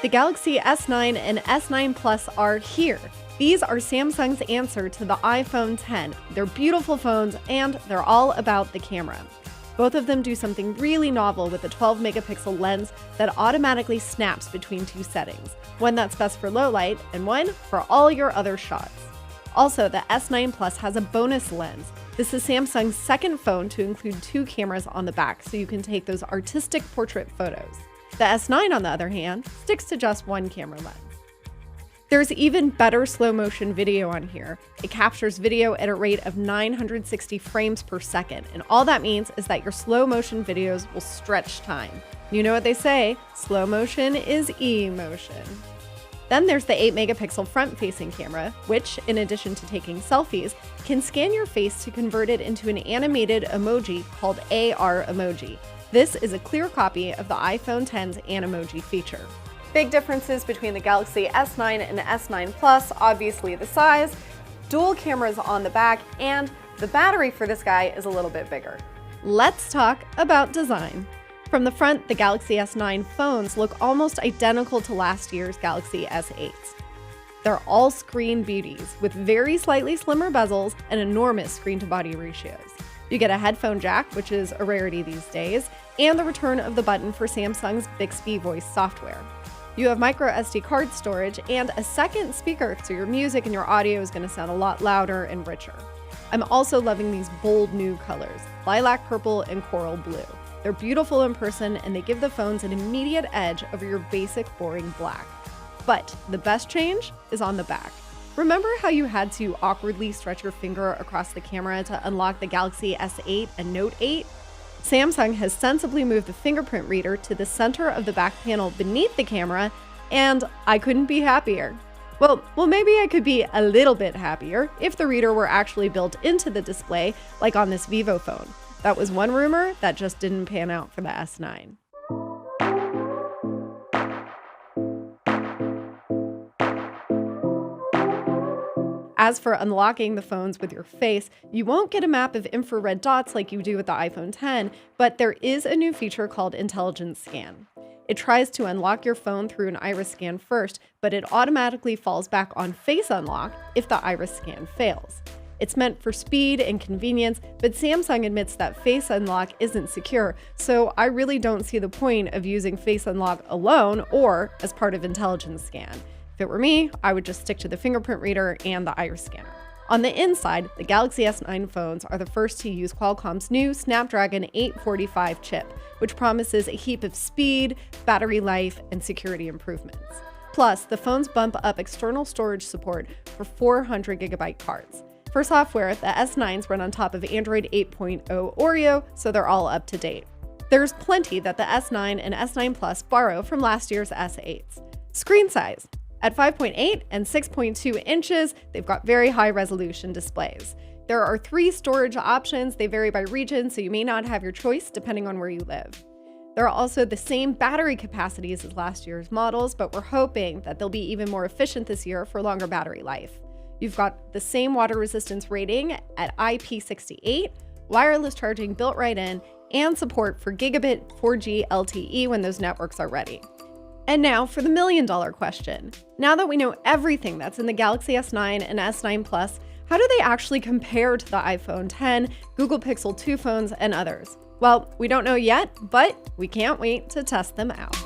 The Galaxy S9 and S9 Plus are here. These are Samsung's answer to the iPhone X. They're beautiful phones, and they're all about the camera. Both of them do something really novel with a 12-megapixel lens that automatically snaps between two settings, one that's best for low light and one for all your other shots. Also, the S9 Plus has a bonus lens. This is Samsung's second phone to include two cameras on the back, so you can take those artistic portrait photos. The S9, on the other hand, sticks to just one camera lens. There's even better slow-motion video on here. It captures video at a rate of 960 frames per second, and all that means is that your slow-motion videos will stretch time. You know what they say, slow motion is emotion. Then there's the 8-megapixel front-facing camera, which, in addition to taking selfies, can scan your face to convert it into an animated emoji called AR emoji. This is a clear copy of the iPhone X's Animoji feature. Big differences between the Galaxy S9 and S9 Plus, obviously the size, dual cameras on the back, and the battery for this guy is a little bit bigger. Let's talk about design. From the front, the Galaxy S9 phones look almost identical to last year's Galaxy S8s. They're all screen beauties, with very slightly slimmer bezels and enormous screen-to-body ratios. You get a headphone jack, which is a rarity these days, and the return of the button for Samsung's Bixby voice software. You have micro SD card storage and a second speaker, so your music and your audio is going to sound a lot louder and richer. I'm also loving these bold new colors, lilac purple and coral blue. They're beautiful in person, and they give the phones an immediate edge over your basic boring black. But the best change is on the back. Remember how you had to awkwardly stretch your finger across the camera to unlock the Galaxy S8 and Note 8? Samsung has sensibly moved the fingerprint reader to the center of the back panel beneath the camera, and I couldn't be happier. Well, maybe I could be a little bit happier if the reader were actually built into the display, like on this Vivo phone. That was one rumor that just didn't pan out for the S9. As for unlocking the phones with your face, you won't get a map of infrared dots like you do with the iPhone X, but there is a new feature called Intelligence Scan. It tries to unlock your phone through an iris scan first, but it automatically falls back on Face Unlock if the iris scan fails. It's meant for speed and convenience, but Samsung admits that Face Unlock isn't secure, so I really don't see the point of using Face Unlock alone or as part of Intelligence Scan. If it were me, I would just stick to the fingerprint reader and the iris scanner. On the inside, the Galaxy S9 phones are the first to use Qualcomm's new Snapdragon 845 chip, which promises a heap of speed, battery life, and security improvements. Plus, the phones bump up external storage support for 400GB cards. For software, the S9s run on top of Android 8.0 Oreo, so they're all up to date. There's plenty that the S9 and S9 Plus borrow from last year's S8s. Screen size. At 5.8 and 6.2 inches, they've got very high resolution displays. There are 3 storage options. They vary by region, so you may not have your choice depending on where you live. There are also the same battery capacities as last year's models, but we're hoping that they'll be even more efficient this year for longer battery life. You've got the same water resistance rating at IP68, wireless charging built right in, and support for gigabit 4G LTE when those networks are ready. And now for the million-dollar question. Now that we know everything that's in the Galaxy S9 and S9 Plus, how do they actually compare to the iPhone X, Google Pixel 2 phones, and others? Well, we don't know yet, but we can't wait to test them out.